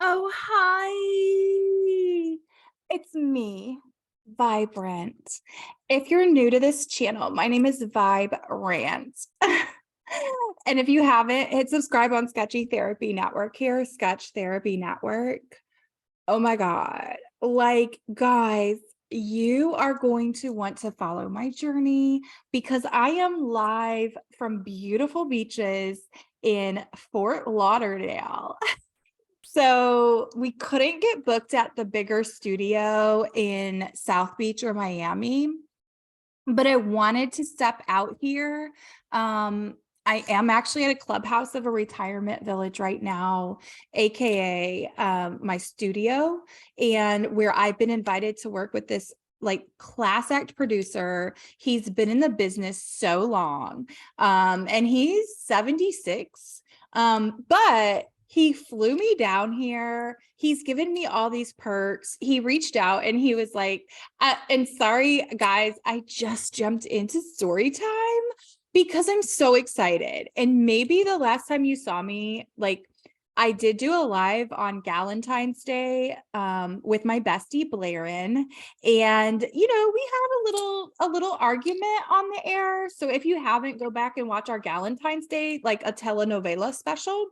Oh, hi. It's me, Vibrant. If you're new to this channel, my name is Vibe Rant. And if you haven't, hit subscribe on Sketchy Therapy Network here, Sketch Therapy Network. Oh my God. Like, guys, you are going to want to follow my journey because I am live from beautiful beaches in Fort Lauderdale. So we couldn't get booked at the bigger studio in South Beach or Miami, but I wanted to step out here. I am actually at a clubhouse of a retirement village right now, aka my studio, and where I've been invited to work with this like class act producer. He's been in the business so long, and he's 76. But he flew me down here. He's given me all these perks. He reached out and he was like, and sorry, guys, I just jumped into story time because I'm so excited. And maybe the last time you saw me, like, I did do a live on Galentine's Day with my bestie Blairin, and we had a little argument on the air. So if you haven't, go back and watch our Galentine's Day, like a telenovela special,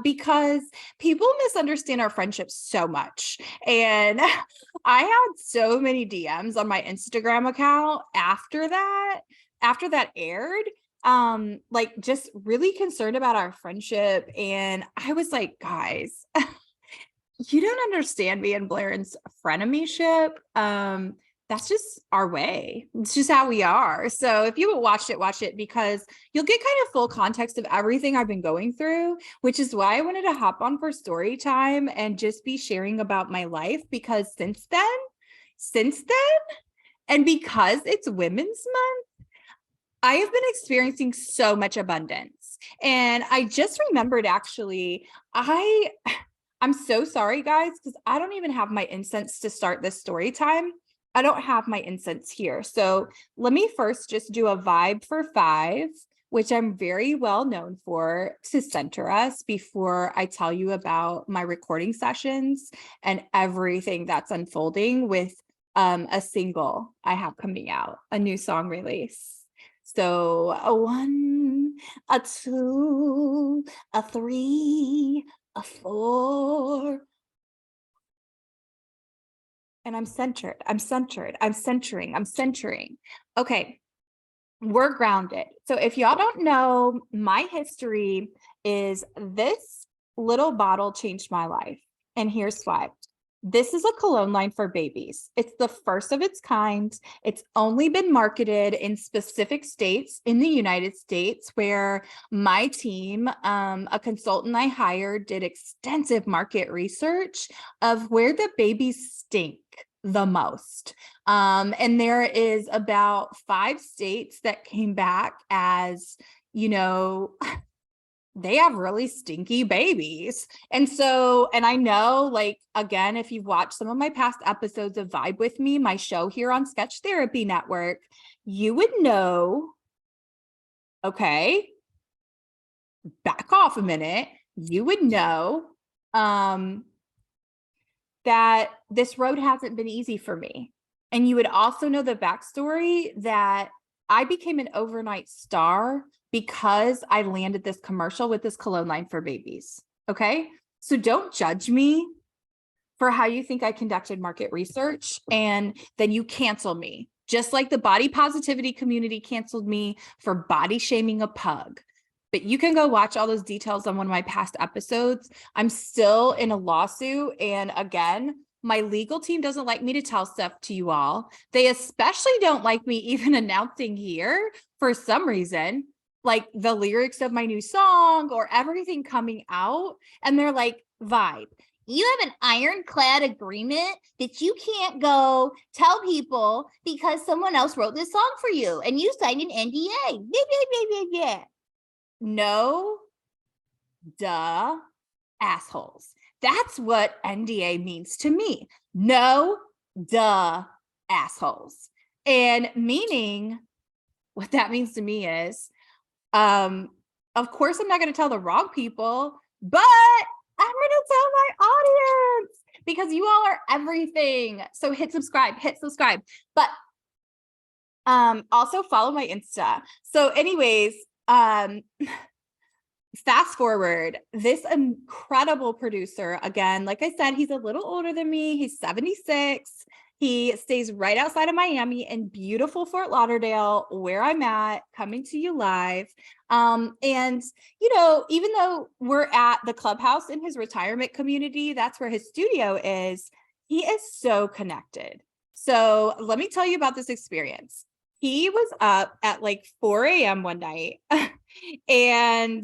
because people misunderstand our friendship so much. And I had so many DMs on my Instagram account after that aired, like just really concerned about our friendship. And I was like, guys, you don't understand me and Blairin's frenemyship. That's just our way. It's just how we are. So if you haven't watched it, watch it, because you'll get kind of full context of everything I've been going through, which is why I wanted to hop on for story time and just be sharing about my life, because since then, and because it's Women's Month, I have been experiencing so much abundance. And I just remembered, actually, I'm so sorry, guys, because I don't even have my incense to start this story time. I don't have my incense here. So let me first just do a vibe for 5, which I'm very well known for, to center us before I tell you about my recording sessions and everything that's unfolding with a single I have coming out, a new song release. So a 1, a 2, a 3, a 4. And I'm centered. I'm centered. I'm centering. I'm centering. Okay. We're grounded. So if y'all don't know, my history is this little bottle changed my life. And here's why. This is a cologne line for babies. It's the first of its kind. It's only been marketed in specific states in the United States, where my team, a consultant I hired, did extensive market research of where the babies stink the most. And there is about 5 states that came back as, they have really stinky babies. And I know, like, again, if you've watched some of my past episodes of Vibe With Me, my show here on Sketch Therapy Network, you would know, okay, back off a minute, you would know that this road hasn't been easy for me. And you would also know the backstory that I became an overnight star because I landed this commercial with this cologne line for babies. Okay. So don't judge me for how you think I conducted market research and then you cancel me, just like the body positivity community canceled me for body shaming a pug. But you can go watch all those details on one of my past episodes. I'm still in a lawsuit. And again, my legal team doesn't like me to tell stuff to you all. They especially don't like me even announcing here for some reason, like the lyrics of my new song or everything coming out. And they're like, Vibe, you have an ironclad agreement that you can't go tell people because someone else wrote this song for you and you signed an NDA. Yeah. No, duh, assholes. That's what NDA means to me. No, duh, assholes. And meaning, what that means to me is, of course, I'm not going to tell the wrong people, but I'm gonna tell my audience because you all are everything. So hit subscribe. But also follow my Insta. So anyways, fast forward, this incredible producer, again, like I said, he's a little older than me. He's 76. He stays right outside of Miami in beautiful Fort Lauderdale, where I'm at, coming to you live. And, even though we're at the clubhouse in his retirement community, that's where his studio is, he is so connected. So let me tell you about this experience. He was up at like 4 a.m. one night. And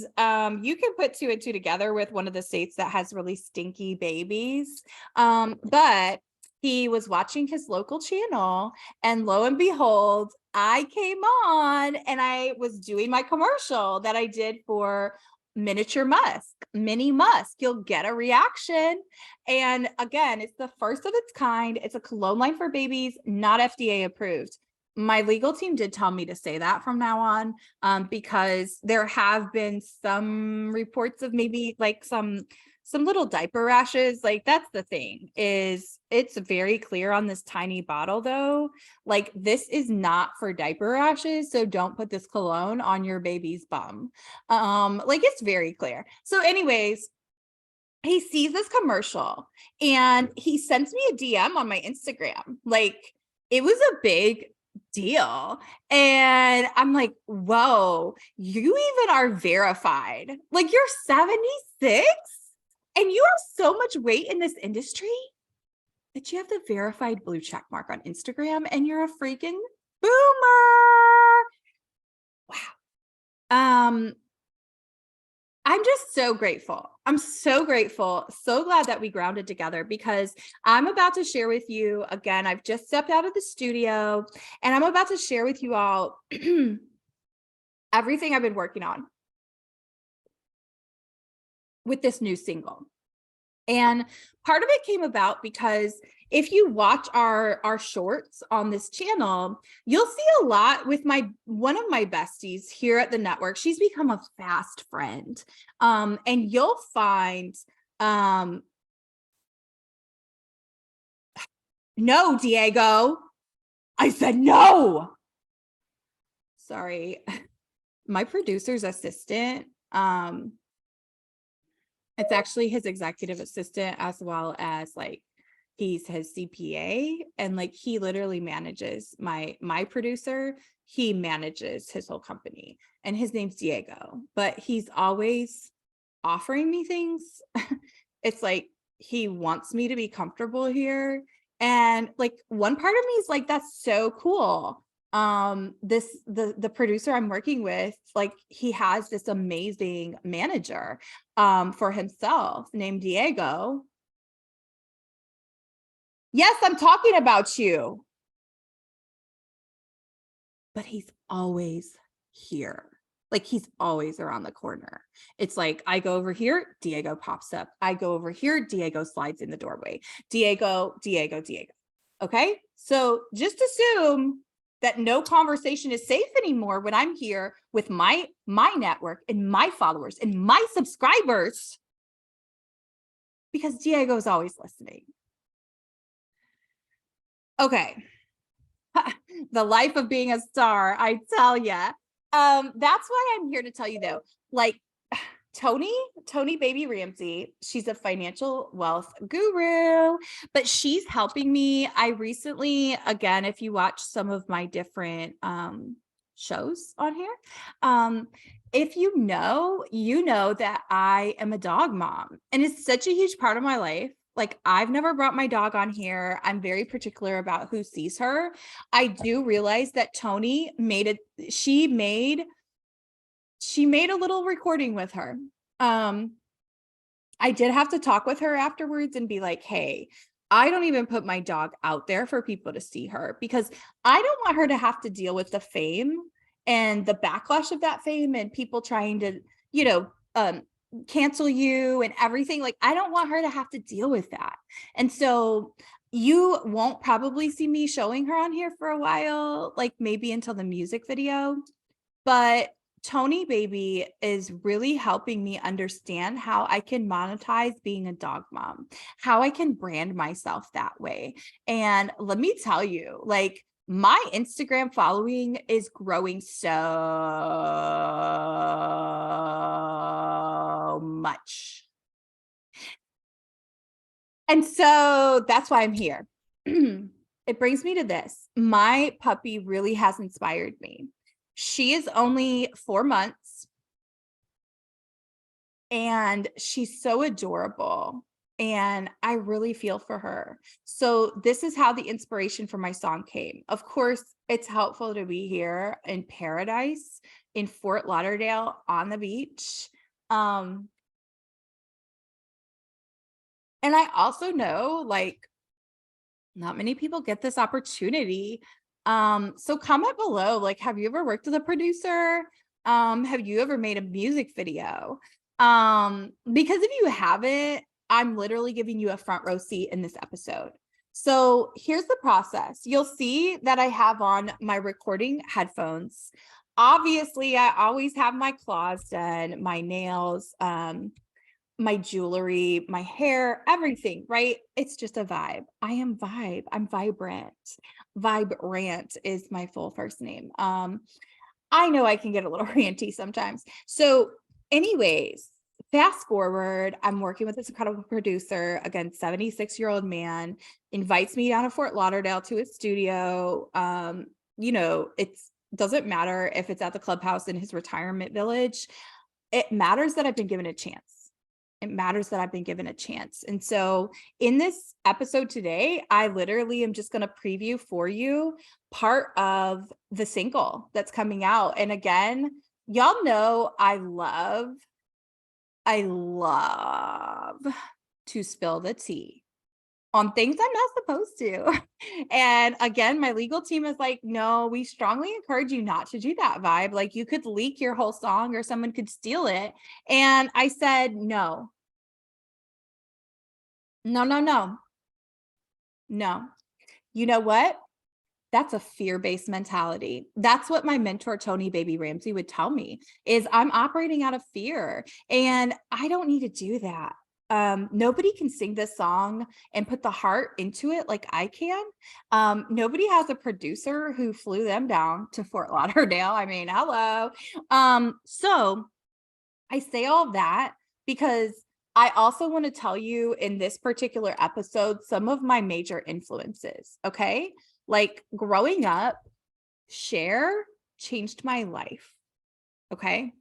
you can put two and two together with one of the states that has really stinky babies. But he was watching his local channel, and lo and behold, I came on and I was doing my commercial that I did for miniature musk, mini musk. You'll get a reaction. And again, it's the first of its kind. It's a cologne line for babies, not FDA approved. My legal team did tell me to say that from now on, because there have been some reports of maybe like some little diaper rashes. Like, that's the thing, is it's very clear on this tiny bottle though, like this is not for diaper rashes. So don't put this cologne on your baby's bum. Like, it's very clear. So anyways, he sees this commercial and he sends me a DM on my Instagram. Like, it was a big deal. And I'm like, whoa, you even are verified. Like, you're 76 and you have so much weight in this industry that you have the verified blue check mark on Instagram and you're a freaking boomer. Wow. I'm just so grateful. I'm so grateful. So glad that we grounded together, because I'm about to share with you, again, I've just stepped out of the studio and I'm about to share with you all everything I've been working on with this new single. And part of it came about because if you watch our shorts on this channel, you'll see a lot with one of my besties here at the network. She's become a fast friend. And you'll find, no, Diego, I said no. Sorry. My producer's assistant, it's actually his executive assistant, as well as like he's his CPA, and like he literally manages my producer. He manages his whole company, and his name's Diego, but he's always offering me things. It's like he wants me to be comfortable here, and like one part of me is like, that's so cool. The producer I'm working with, like, he has this amazing manager for himself named Diego. Yes, I'm talking about you. But he's always here. Like, he's always around the corner. It's like, I go over here, Diego pops up. I go over here, Diego slides in the doorway. Diego. Okay? So just assume that no conversation is safe anymore when I'm here with my network and my followers and my subscribers, because Diego's always listening. Okay. The life of being a star, I tell ya. That's why I'm here to tell you though, like, Tony Baby Ramsey, she's a financial wealth guru, but she's helping me. I recently, again, if you watch some of my different shows on here, if you know that I am a dog mom, and it's such a huge part of my life. Like, I've never brought my dog on here. I'm very particular about who sees her. I do realize that Tony she made a little recording with her. I did have to talk with her afterwards and be like, hey, I don't even put my dog out there for people to see her, because I don't want her to have to deal with the fame and the backlash of that fame and people trying to, cancel you and everything. Like, I don't want her to have to deal with that. And so you won't probably see me showing her on here for a while, like maybe until the music video. But Tony Baby is really helping me understand how I can monetize being a dog mom, how I can brand myself that way. And let me tell you, like, my Instagram following is growing so much. And so that's why I'm here. It brings me to this. My puppy really has inspired me. She is only 4 months and she's so adorable. And I really feel for her. So this is how the inspiration for my song came. Of course, it's helpful to be here in paradise in Fort Lauderdale on the beach. Um, and I also know, like, not many people get this opportunity. So comment below, like, have you ever worked with a producer? Have you ever made a music video? Because if you haven't, I'm literally giving you a front row seat in this episode. So here's the process. You'll see that I have on my recording headphones. Obviously, I always have my claws done, my nails, my jewelry, my hair, everything, right? It's just a vibe. I am vibe. I'm vibrant. Vibrant is my full first name. I know I can get a little ranty sometimes. So, anyways, fast forward, I'm working with this incredible producer, again, 76-year-old man, invites me down to Fort Lauderdale to his studio. It's doesn't matter if it's at the clubhouse in his retirement village. It matters that I've been given a chance. It matters that I've been given a chance. And so in this episode today, I literally am just going to preview for you part of the single that's coming out. And again, y'all know I love to spill the tea on things I'm not supposed to. And again, my legal team is like, no, we strongly encourage you not to do that, Vibe. Like, you could leak your whole song or someone could steal it. And I said, no. No. You know what? That's a fear-based mentality. That's what my mentor, Tony Baby Ramsey, would tell me, is I'm operating out of fear and I don't need to do that. Nobody can sing this song and put the heart into it like I can. Nobody has a producer who flew them down to Fort Lauderdale. I mean, hello. So I say all that because I also want to tell you in this particular episode some of my major influences, okay? Like, growing up, Cher changed my life, okay?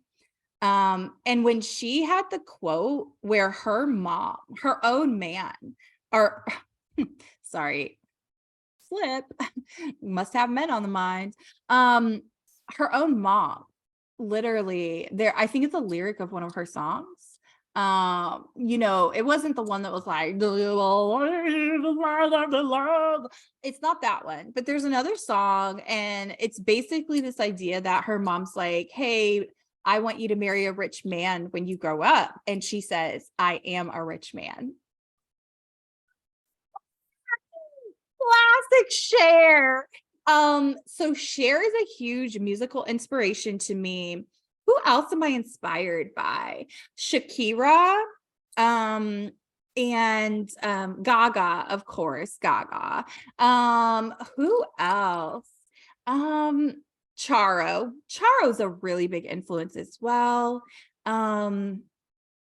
And when she had the quote where her mom, her own man, or sorry, slip, must have men on the mind. Her own mom, literally, there, I think it's a lyric of one of her songs. It wasn't the one that was like, it's not that one, but there's another song, and it's basically this idea that her mom's like, hey, I want you to marry a rich man when you grow up. And she says, I am a rich man. Classic Cher. So Cher is a huge musical inspiration to me. Who else am I inspired by? Shakira, and Gaga, of course, Gaga. Who else? Charo. Charo's a really big influence as well.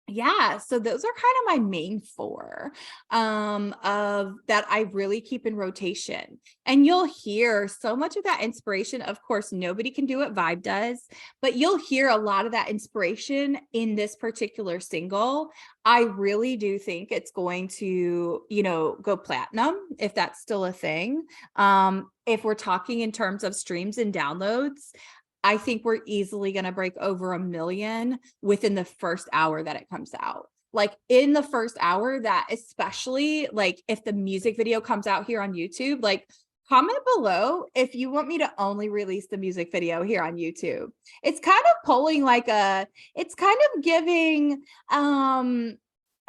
Yeah, so those are kind of my main four of that I really keep in rotation. And you'll hear so much of that inspiration. Of course, nobody can do what Vibe does, but you'll hear a lot of that inspiration in this particular single. I really do think it's going to, go platinum, if that's still a thing. If we're talking in terms of streams and downloads, I think we're easily going to break over 1 million within the first hour that it comes out. Like, in the first hour, that, especially like if the music video comes out here on YouTube, like, comment below if you want me to only release the music video here on YouTube. It's kind of pulling like it's kind of giving a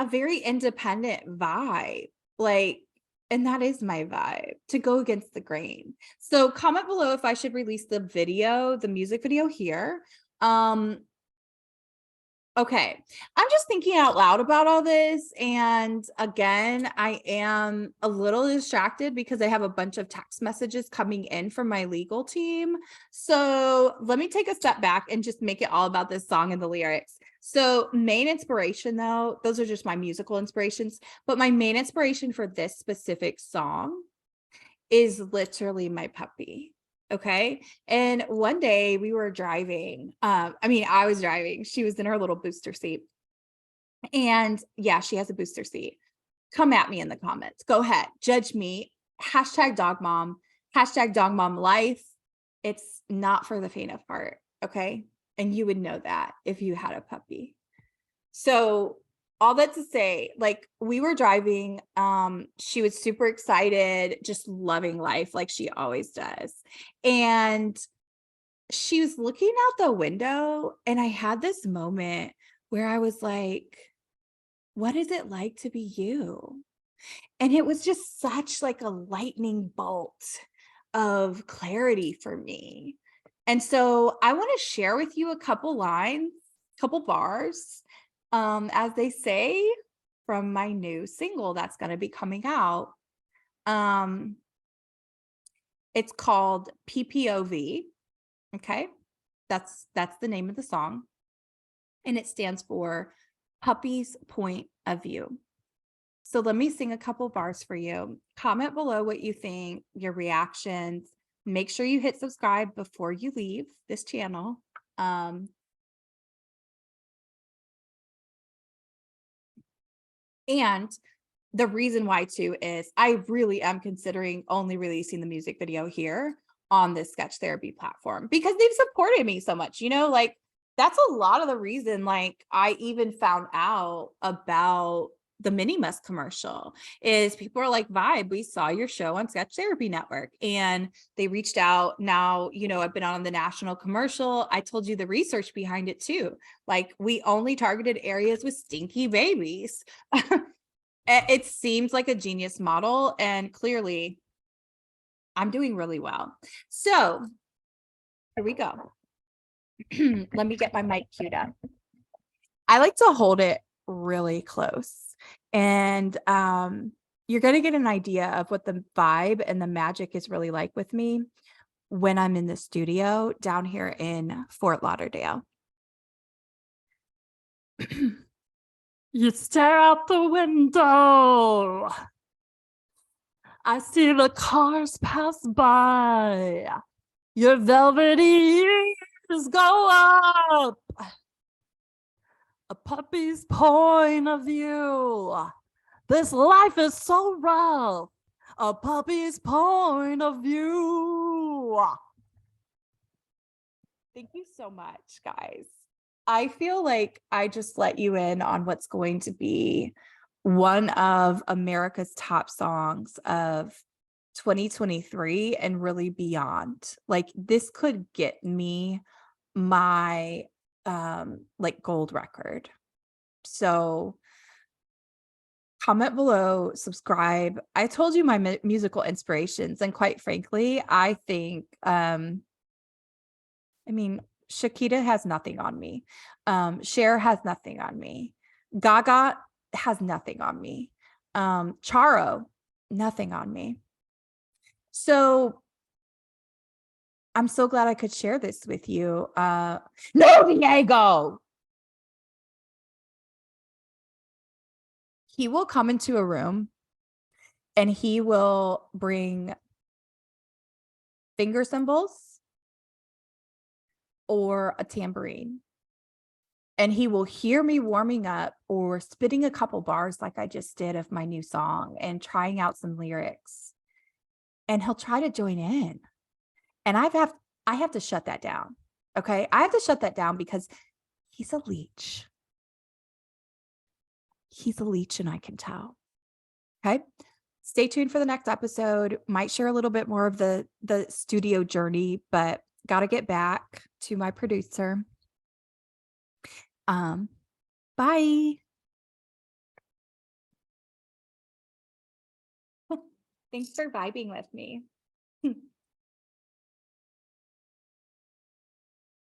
very independent vibe. Like, and that is my vibe, to go against the grain. So comment below if I should release the video, the music video here, Okay. I'm just thinking out loud about all this. And again, I am a little distracted because I have a bunch of text messages coming in from my legal team. So let me take a step back and just make it all about this song and the lyrics. So main inspiration though, those are just my musical inspirations, but my main inspiration for this specific song is literally my puppy. Okay. And one day we were driving. I was driving. She was in her little booster seat. And yeah, she has a booster seat. Come at me in the comments. Go ahead. Judge me. Hashtag dog mom. Hashtag dog mom life. It's not for the faint of heart. Okay. And you would know that if you had a puppy. So all that to say, like we were driving, she was super excited, just loving life like she always does. And she was looking out the window and I had this moment where I was like, what is it like to be you? And it was just such like a lightning bolt of clarity for me. And so I want to share with you a couple lines, couple bars, as they say, from my new single that's going to be coming out. It's called PPOV. Okay. That's the name of the song. And it stands for Puppy's Point of View. So let me sing a couple bars for you. Comment below what you think, your reactions. Make sure you hit subscribe before you leave this channel. And the reason why too is I really am considering only releasing the music video here on this sketch therapy platform because they've supported me so much, like that's a lot of the reason, like I even found out about the Mini Must commercial is people are like, Vibe, we saw your show on Sketch Therapy Network and they reached out. Now, I've been on the national commercial. I told you the research behind it too. Like we only targeted areas with stinky babies. It seems like a genius model and clearly I'm doing really well. So here we go. Let me get my mic queued up. I like to hold it really close and you're going to get an idea of what the vibe and the magic is really like with me when I'm in the studio down here in Fort Lauderdale. You stare out the window. I see the cars pass by. Your velvety ears go up. A puppy's point of view. This life is so rough. A puppy's point of view. Thank you so much, guys. I feel like I just let you in on what's going to be one of America's top songs of 2023 and really beyond. Like this could get me my like gold record. So comment below, subscribe. I told you my musical inspirations and quite frankly, I think Shakira has nothing on me. Cher has nothing on me. Gaga has nothing on me. Charo, nothing on me. So I'm so glad I could share this with you. No, Diego. He will come into a room and he will bring finger cymbals or a tambourine. And he will hear me warming up or spitting a couple bars like I just did of my new song and trying out some lyrics. And he'll try to join in. And I have to shut that down. Okay. I have to shut that down because he's a leech. He's a leech and I can tell. Okay. Stay tuned for the next episode. Might share a little bit more of the studio journey, but got to get back to my producer. Bye. Thanks for vibing with me.